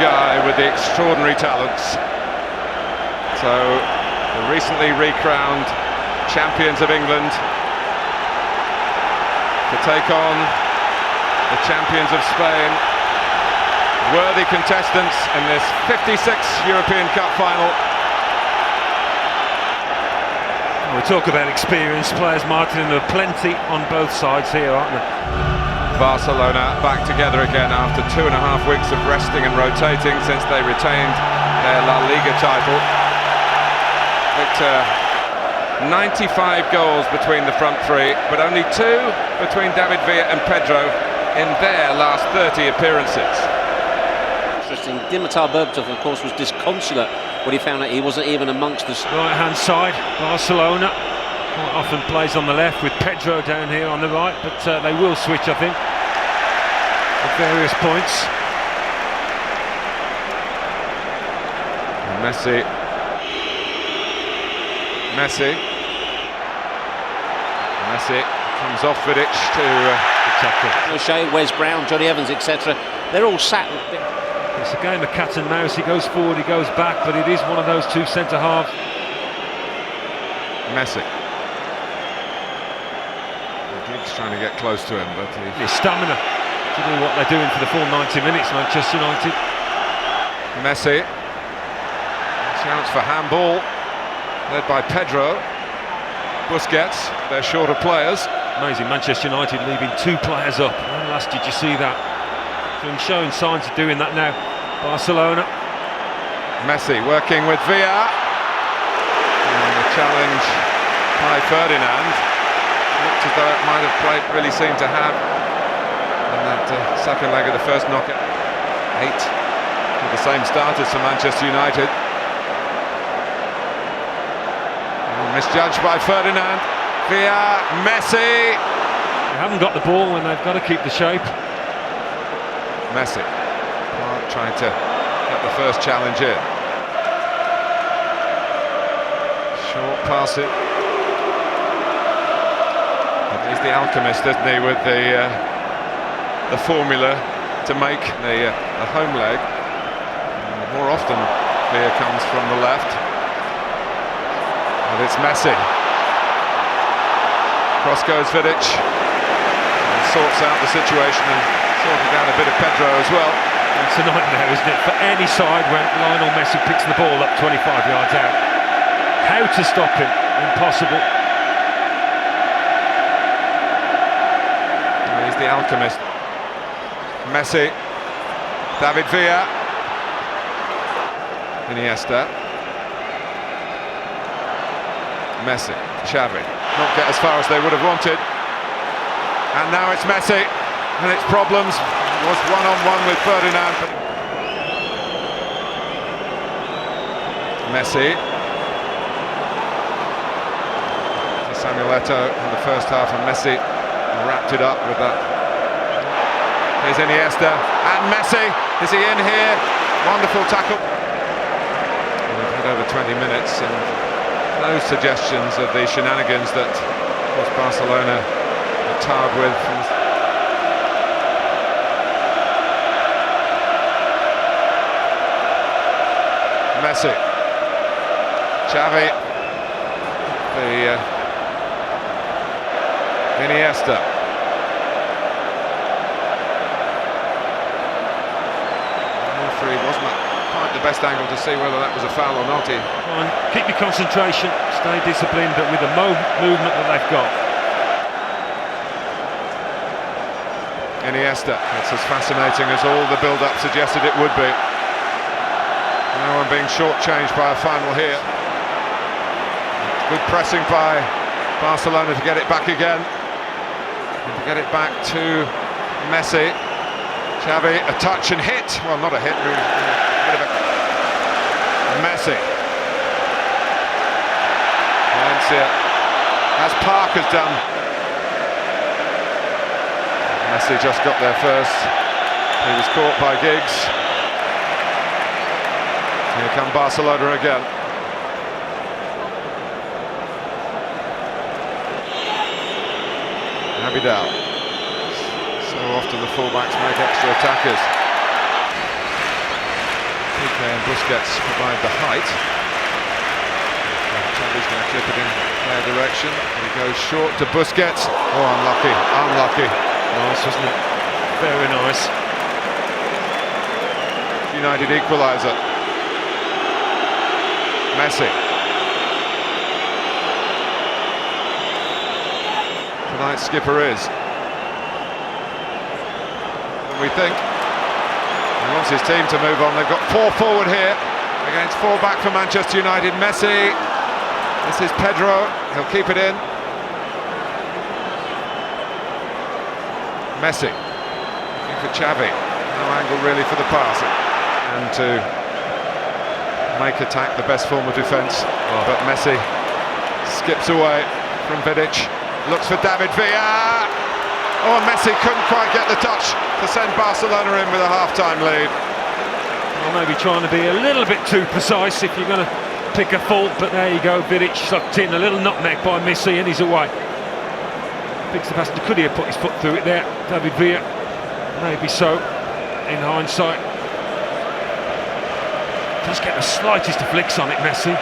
guy with the extraordinary talents. So, the recently recrowned champions of England to take on the champions of Spain. Worthy contestants in this 56th European Cup final. We talk about experienced players, Martin, and there are plenty on both sides here, aren't there? Barcelona back together again after 2.5 weeks of resting and rotating since they retained their La Liga title. Victor, 95 goals between the front three, but only 2 between David Villa and Pedro in their last 30 appearances. Interesting. Dimitar Berbatov, of course, was disconsolate when he found out he wasn't even amongst us. Right-hand side, Barcelona quite often plays on the left with Pedro down here on the right, but they will switch, I think, at various points. Messi comes off Vidic to tackle. O'Shea, Wes Brown, Johnny Evans, etc. They're all sat. It's a game of cat and mouse. He goes forward, he goes back, but it is one of those two centre halves. Messi. Giggs trying to get close to him, but his stamina to do what they're doing for the full 90 minutes, Manchester United. Messi. Chance for handball, led by Pedro. Busquets, they're shorter players. Amazing, Manchester United leaving 2 players up. When last did you see that? So he's showing signs of doing that now. Barcelona. Messi working with Villa. And the challenge by Ferdinand. Looked as though it might have played, really seemed to have. In that second leg of the first knockout. 8 with the same starters for Manchester United. Misjudged by Ferdinand. Villa, Messi. They haven't got the ball when they've got to keep the shape. Messi trying to get the first challenge in. Short pass it. He's the alchemist, isn't he, with the formula to make the home leg. And more often, Villa comes from the left. And it's Messi. Cross goes Vidic. And sorts out the situation and sorted out a bit of Pedro as well. It's a nightmare, isn't it? For any side when Lionel Messi picks the ball up 25 yards out. How to stop him? Impossible. He's the alchemist. Messi. David Villa. Iniesta. Messi, Xavi, not get as far as they would have wanted, and now it's Messi, and it's problems. It was one-on-one with Ferdinand. Messi, Samuel Eto'o in the first half, and Messi wrapped it up with that. Here's Iniesta, and Messi, is he in here? Wonderful tackle. We've had over 20 minutes, and no suggestions of the shenanigans that was Barcelona are tarred with. Messi, Xavi, Iniesta. Referee wasn't quite the best angle to see whether that was a foul or not. Keep your concentration, stay disciplined, but with the movement that they've got. Iniesta, it's as fascinating as all the build-up suggested it would be. No one being shortchanged by a final here. Good pressing by Barcelona to get it back again. And to get it back to Messi. Xavi, a touch and hit. Well, not a hit, a bit of a... Messi. Valencia, as Park has done. Messi just got there first. He was caught by Giggs. Here come Barcelona again. Abidal. So often the fullbacks make extra attackers. and Busquets provide the height. Xavi's going to clip it in their direction. He goes short to Busquets. Oh, unlucky. Nice, wasn't it? Very nice. United equaliser. Messi. Tonight's skipper is. And we think he wants his team to move on. They've got 4 forward here against 4 back for Manchester United. Messi. This is Pedro. He'll keep it in. Messi. Looking for Xavi. No angle really for the pass. And to make attack the best form of defence. But Messi skips away from Vidic. Looks for David Villa. Oh, Messi couldn't quite get the touch to send Barcelona in with a half-time lead. Well, maybe trying to be a little bit too precise if you're going to pick a fault, but there you go, Vidic sucked in, a little nutmeg by Messi, and he's away. Picks the pass. Could he have put his foot through it there, David Villa? Maybe so, in hindsight. Does get the slightest of flicks on it, Messi.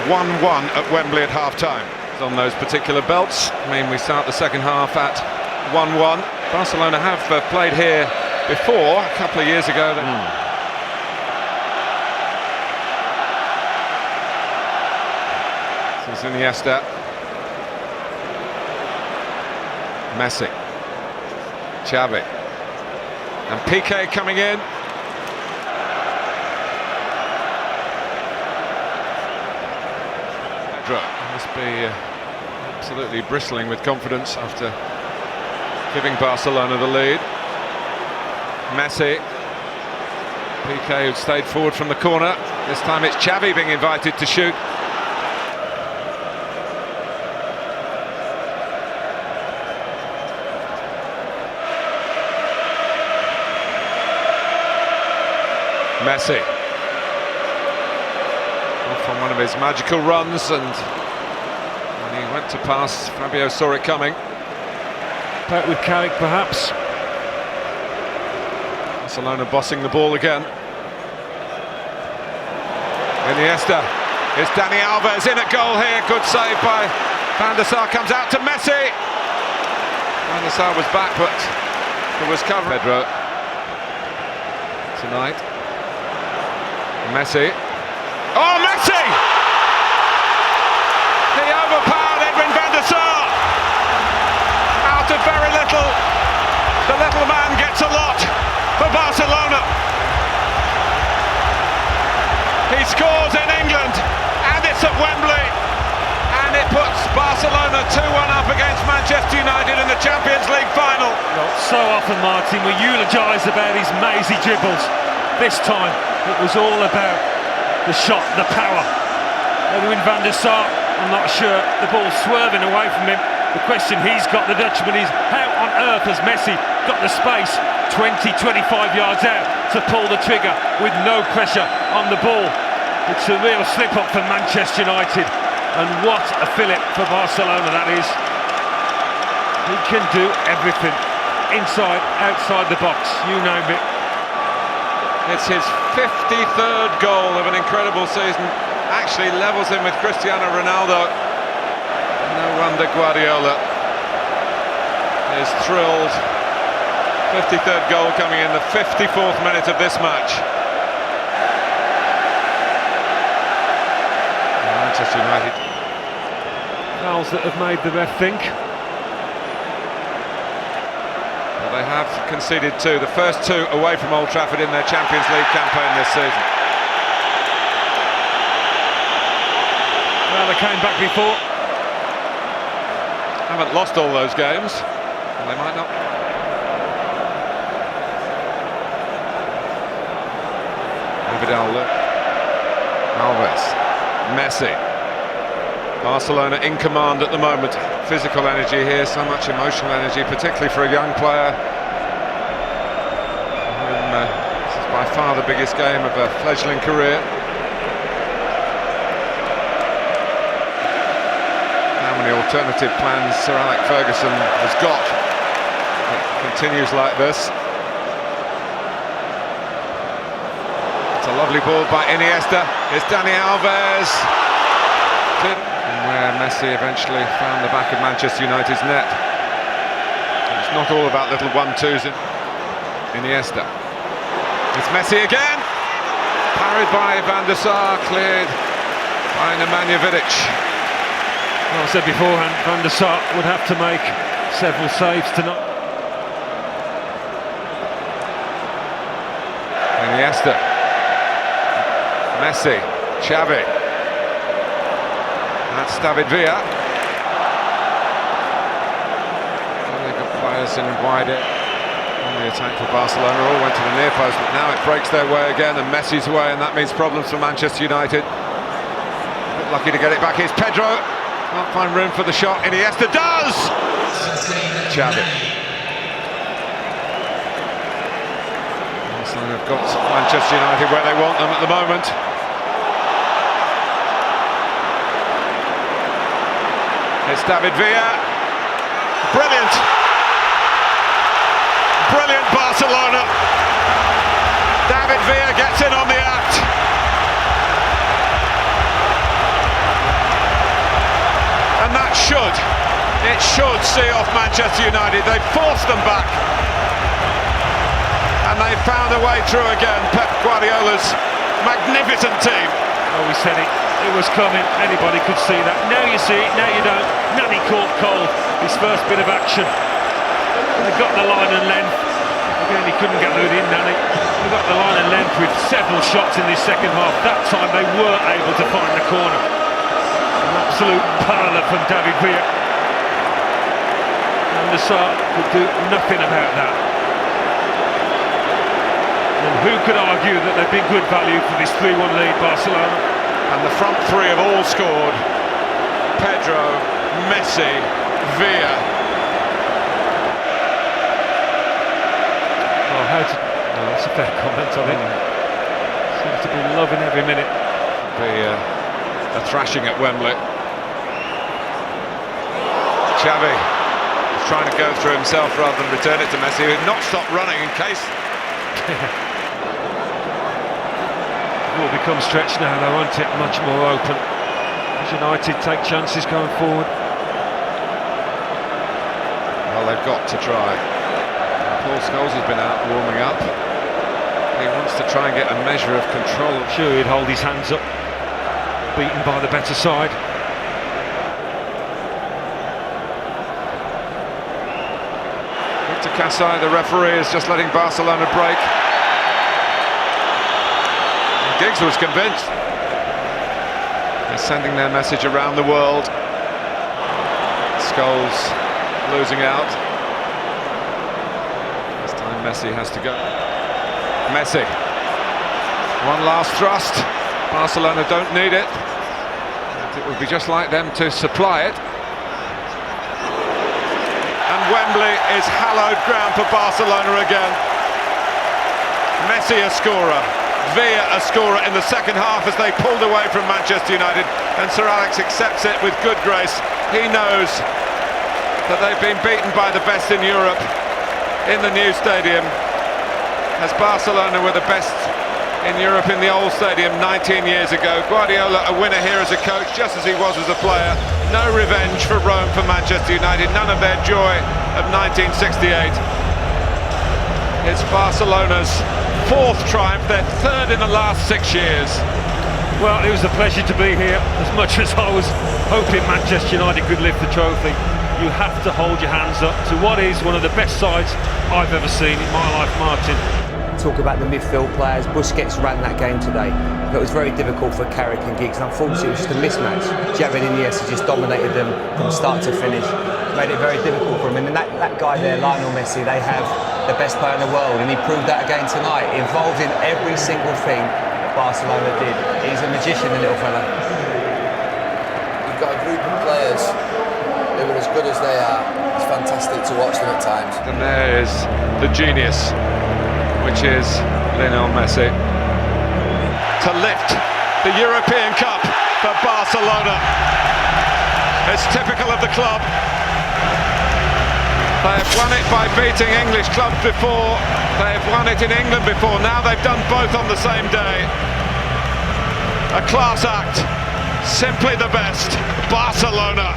1-1 at Wembley at half-time. On those particular belts, I mean, we start the second half at 1-1. Barcelona have played here before, a couple of years ago. This is Iniesta. Messi. Xavi. And Piqué coming in. Pedro must be absolutely bristling with confidence after giving Barcelona the lead. Messi. Piqué, who stayed forward from the corner. This time it's Xavi being invited to shoot. Messi. Off on one of his magical runs, and when he went to pass, Fabio saw it coming. Back with Carrick, perhaps. Barcelona bossing the ball again. Iniesta. It's Dani Alves in at goal here. Good save by Van der Sar. Comes out to Messi. Van der Sar was back, but it was covered. Pedro tonight. Messi. Oh, Messi! He overpowered Edwin van der Sar. Out of very little. The little man gets a lot for Barcelona. He scores in England, and it's at Wembley. And it puts Barcelona 2-1 up against Manchester United in the Champions League final. Well, so often, Martin, we eulogise about his mazy dribbles. This time, it was all about the shot, the power. Edwin van der Sar, I'm not sure, the ball swerving away from him. The question he's got, the Dutchman, is how on earth has Messi got the space 20-25 yards out to pull the trigger with no pressure on the ball? It's a real slip-up for Manchester United, and what a fillip for Barcelona that is. He can do everything, inside, outside the box, you name it. It's his 53rd goal of an incredible season. Actually levels him with Cristiano Ronaldo. No wonder Guardiola is thrilled. 53rd goal coming in the 54th minute of this match. Manchester United. Fouls that have made the ref think. They have conceded 2, the first 2 away from Old Trafford in their Champions League campaign this season. Well, they came back before. Haven't lost all those games, and they might not. Vidal, Alves, Messi. Barcelona in command at the moment. Physical energy here, so much emotional energy, particularly for a young player. This is by far the biggest game of a fledgling career. How many alternative plans Sir Alex Ferguson has got? It continues like this. lovely ball by Iniesta. It's Dani Alves. And where Messi eventually found the back of Manchester United's net. It's not all about little 1-2s in Iniesta. It's Messi again. Parried by Van der Sar, cleared by Nemanja Vidic. Well, I said beforehand, Van der Sar would have to make several saves tonight. Iniesta, Messi, Xavi. That's David Villa. Well, they've got players in wide on the attack for Barcelona. All went to the near post, but now it breaks their way again, and Messi's way, and that means problems for Manchester United. Lucky to get it back. Here's Pedro. Can't find room for the shot. Iniesta does. Xavi. They've got Manchester United where they want them at the moment. It's David Villa. Brilliant! Brilliant Barcelona! David Villa gets in on the act. And that should see off Manchester United. They forced them back. And they found a way through again. Pep Guardiola's magnificent team. Oh, we said it. It was coming. Anybody could see that. Now you see it. Now you don't. Nani caught cold. His first bit of action. They got the line and length. Again, he couldn't get it in, Nani. They got the line and length with several shots in this second half. That time they were able to find the corner. An absolute parlour from David Villa. And the Sar could do nothing about that. And who could argue that they've been good value for this 3-1 lead, Barcelona? And the front three have all scored. Pedro, Messi, Villa. Oh, that's a fair comment, I think. Seems to be loving every minute. Be a thrashing at Wembley. Xavi is trying to go through himself rather than return it to Messi, who had not stopped running in case. It will become stretched now, though, won't it? Much more open. As United take chances going forward. Well, they've got to try. Paul Scholes has been out warming up. He wants to try and get a measure of control. I'm sure he'd hold his hands up, beaten by the better side. Victor Kasai, the referee, is just letting Barcelona break. Giggs was convinced. They're sending their message around the world. Scholes losing out. This time Messi has to go. Messi. One last thrust. Barcelona don't need it. It would be just like them to supply it. And Wembley is hallowed ground for Barcelona again. Messi a scorer. Villa a scorer in the second half as they pulled away from Manchester United, and Sir Alex accepts it with good grace. He knows that they've been beaten by the best in Europe in the new stadium, as Barcelona were the best in Europe in the old stadium 19 years ago. Guardiola a winner here as a coach, just as he was as a player. No revenge for Rome for Manchester United, none of their joy of 1968. It's Barcelona's fourth triumph, their third in the last 6 years. Well, it was a pleasure to be here. As much as I was hoping Manchester United could lift the trophy, you have to hold your hands up to what is one of the best sides I've ever seen in my life, Martin. Talk about the midfield players. Busquets ran that game today. It was very difficult for Carrick and Giggs, and unfortunately it was just a mismatch. Xavi and Iniesta just dominated them from start to finish. Made it very difficult for them. And that guy there, Lionel Messi, they have the best player in the world, and he proved that again tonight. Involved in every single thing Barcelona did. He's a magician, the little fella. You've got a group of players who are as good as they are. It's fantastic to watch them at times. And there is the genius, which is Lionel Messi, to lift the European Cup for Barcelona. It's typical of the club. They've won it by beating English clubs before. They've won it in England before. Now they've done both on the same day. A class act. Simply the best. Barcelona.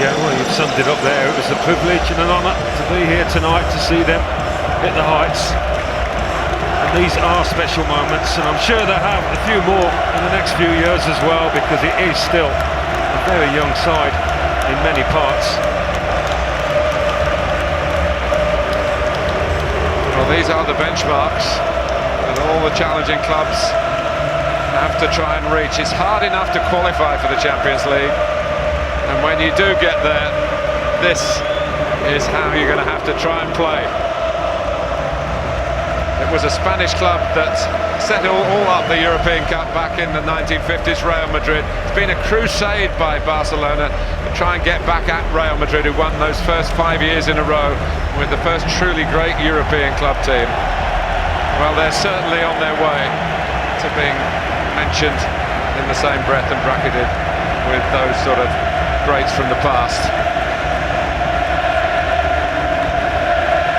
Yeah, well, you've summed it up there. It was a privilege and an honour to be here tonight to see them hit the heights. And these are special moments, and I'm sure they'll have a few more in the next few years as well, because it is still a very young side in many parts. Well, these are the benchmarks that all the challenging clubs have to try and reach. It's hard enough to qualify for the Champions League, and when you do get there, this is how you're going to have to try and play. It was a Spanish club that set all up the European Cup back in the 1950s, Real Madrid. It's been a crusade by Barcelona to try and get back at Real Madrid, who won those first 5 years in a row with the first truly great European club team. Well, they're certainly on their way to being mentioned in the same breath and bracketed with those sort of greats from the past.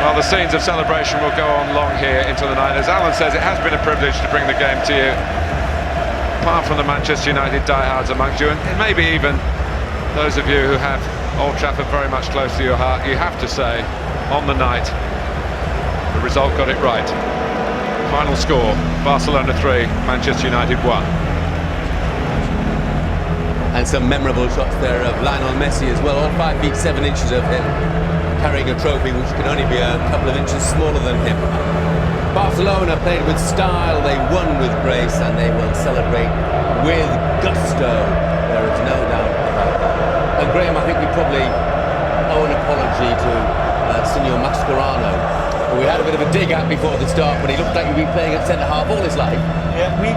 Well, the scenes of celebration will go on long here into the night. As Alan says, it has been a privilege to bring the game to you. Apart from the Manchester United diehards amongst you, and maybe even those of you who have Old Trafford very much close to your heart, you have to say, on the night, the result got it right. Final score, Barcelona 3, Manchester United 1. And some memorable shots there of Lionel Messi as well, all 5 feet 7 inches of him, carrying a trophy which can only be a couple of inches smaller than him. Barcelona played with style, they won with grace, and they will celebrate with gusto. There is no doubt about that. And Graham, I think we probably owe an apology to Senor Mascherano, who we had a bit of a dig at before the start, but he looked like he'd been playing at centre-half all his life. Yeah, we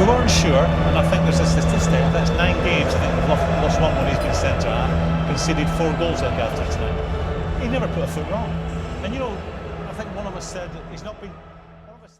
weren't sure, and I think there's a statistic, that's 9 games, I think we've lost one when he's been centre-half, conceded 4 goals like after tonight. He never put a foot wrong. And you know, I think one of us said that he's not been